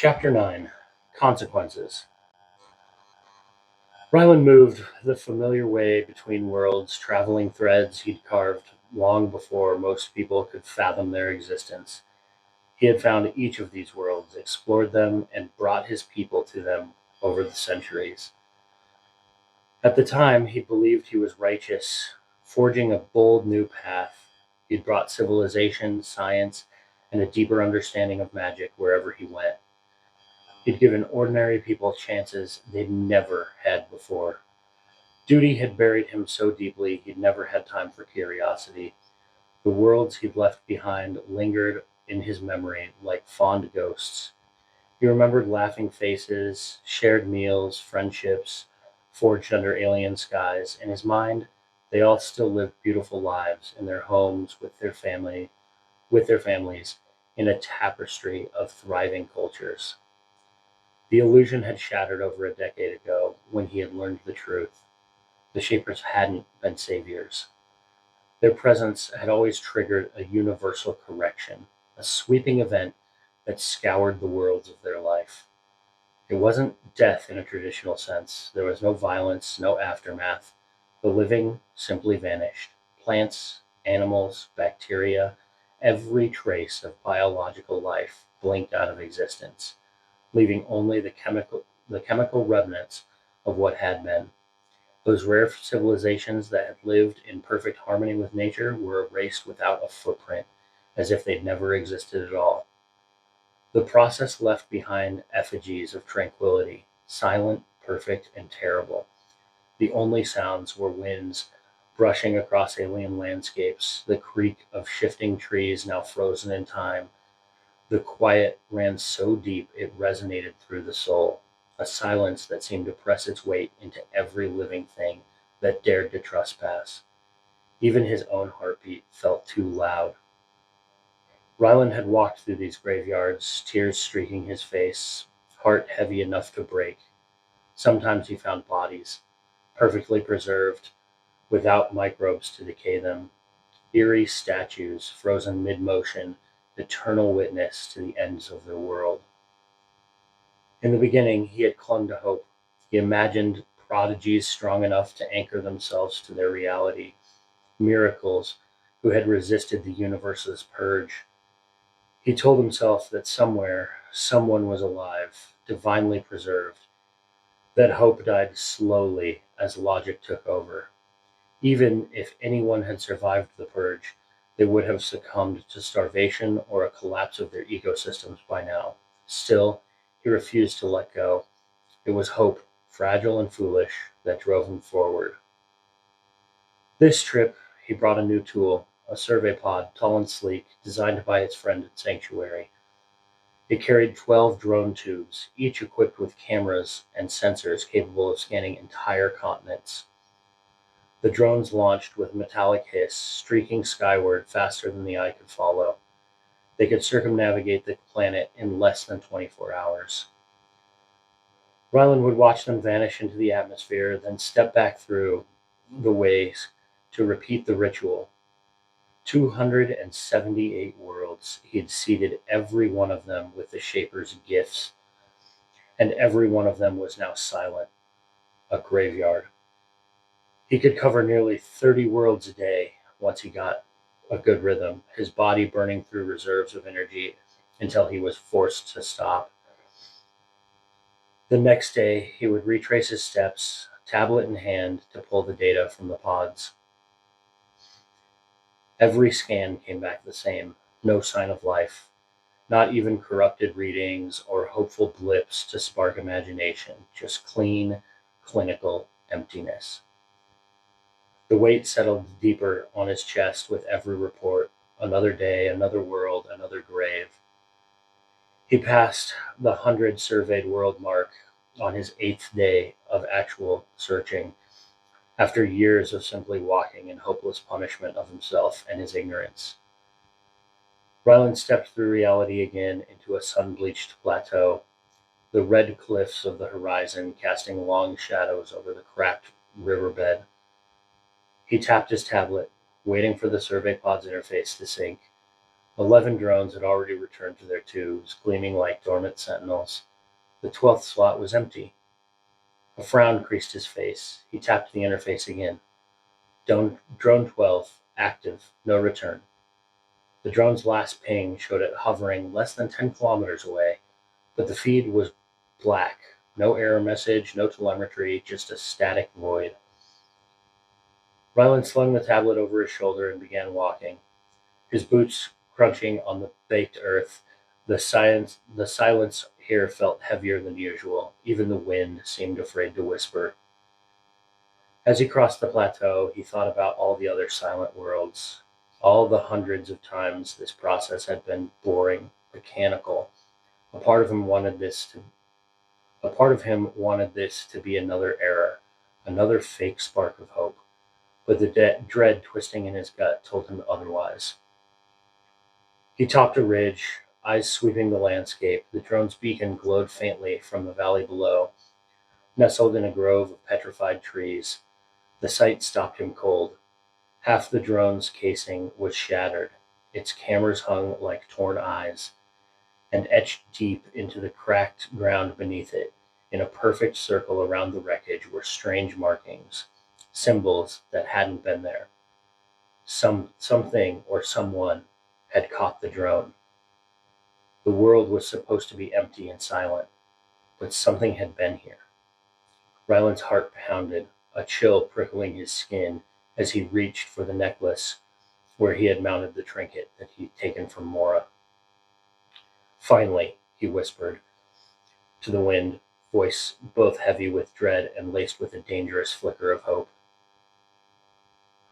Chapter 9 Consequences. Rylan moved the familiar way between worlds, traveling threads he'd carved long before most people could fathom their existence. He had found each of these worlds, explored them, and brought his people to them over the centuries. At the time, he believed he was righteous, forging a bold new path. He'd brought civilization, science, and a deeper understanding of magic wherever he went. He'd given ordinary people chances they'd never had before. Duty had buried him so deeply he'd never had time for curiosity. The worlds he'd left behind lingered in his memory like fond ghosts. He remembered laughing faces, shared meals, friendships, forged under alien skies. In his mind, they all still lived beautiful lives in their homes with their families, in a tapestry of thriving cultures. The illusion had shattered over a decade ago when he had learned the truth. The Shapers hadn't been saviors. Their presence had always triggered a universal correction, a sweeping event that scoured the worlds of their life. It wasn't death in a traditional sense. There was no violence, no aftermath. The living simply vanished. Plants, animals, bacteria, every trace of biological life blinked out of existence, leaving only the chemical remnants of what had been. Those rare civilizations that had lived in perfect harmony with nature were erased without a footprint, as if they'd never existed at all. The process left behind effigies of tranquility, silent, perfect, and terrible. The only sounds were winds brushing across alien landscapes, the creak of shifting trees now frozen in time. The quiet ran so deep it resonated through the soul, a silence that seemed to press its weight into every living thing that dared to trespass. Even his own heartbeat felt too loud. Ryland had walked through these graveyards, tears streaking his face, heart heavy enough to break. Sometimes he found bodies, perfectly preserved, without microbes to decay them, eerie statues frozen mid motion, eternal witness to the ends of their world. In the beginning, he had clung to hope. He imagined prodigies strong enough to anchor themselves to their reality, miracles who had resisted the universe's purge. He told himself that somewhere, someone was alive, divinely preserved. That hope died slowly as logic took over. Even if anyone had survived the purge, they would have succumbed to starvation or a collapse of their ecosystems by now. Still, he refused to let go. It was hope, fragile and foolish, that drove him forward. This trip, he brought a new tool, a survey pod, tall and sleek, designed by its friend at Sanctuary. It carried 12 drone tubes, each equipped with cameras and sensors capable of scanning entire continents. The drones launched with a metallic hiss, streaking skyward faster than the eye could follow. They could circumnavigate the planet in less than 24 hours. Ryland would watch them vanish into the atmosphere, then step back through the ways to repeat the ritual. 278 worlds. He had seeded every one of them with the Shaper's gifts, and every one of them was now silent, a graveyard. He could cover nearly 30 worlds a day once he got a good rhythm, his body burning through reserves of energy until he was forced to stop. The next day, he would retrace his steps, tablet in hand, to pull the data from the pods. Every scan came back the same, no sign of life, not even corrupted readings or hopeful blips to spark imagination, just clean, clinical emptiness. The weight settled deeper on his chest with every report. Another day, another world, another grave. He passed the 100 surveyed world mark on his eighth day of actual searching, after years of simply walking in hopeless punishment of himself and his ignorance. Ryland stepped through reality again into a sun-bleached plateau, the red cliffs of the horizon casting long shadows over the cracked riverbed. He tapped his tablet, waiting for the survey pod's interface to sync. 11 drones had already returned to their tubes, gleaming like dormant sentinels. The 12th slot was empty. A frown creased his face. He tapped the interface again. Drone 12, active, no return. The drone's last ping showed it hovering less than 10 kilometers away, but the feed was black. No error message, no telemetry, just a static void. Ryland slung the tablet over his shoulder and began walking, his boots crunching on the baked earth. The silence here felt heavier than usual. Even the wind seemed afraid to whisper. As he crossed the plateau, he thought about all the other silent worlds, all the hundreds of times this process had been boring, mechanical. A part of him wanted this to a part of him wanted this to be another error, another fake spark of hope. But the dread twisting in his gut told him otherwise. He topped a ridge, eyes sweeping the landscape. The drone's beacon glowed faintly from the valley below, nestled in a grove of petrified trees. The sight stopped him cold. Half the drone's casing was shattered. Its cameras hung like torn eyes, and etched deep into the cracked ground beneath it, in a perfect circle around the wreckage, were strange markings, symbols that hadn't been there. Something or someone had caught the drone. The world was supposed to be empty and silent, but something had been here. Ryland's heart pounded, a chill prickling his skin as he reached for the necklace where he had mounted the trinket that he'd taken from Mora. Finally, he whispered to the wind, voice both heavy with dread and laced with a dangerous flicker of hope.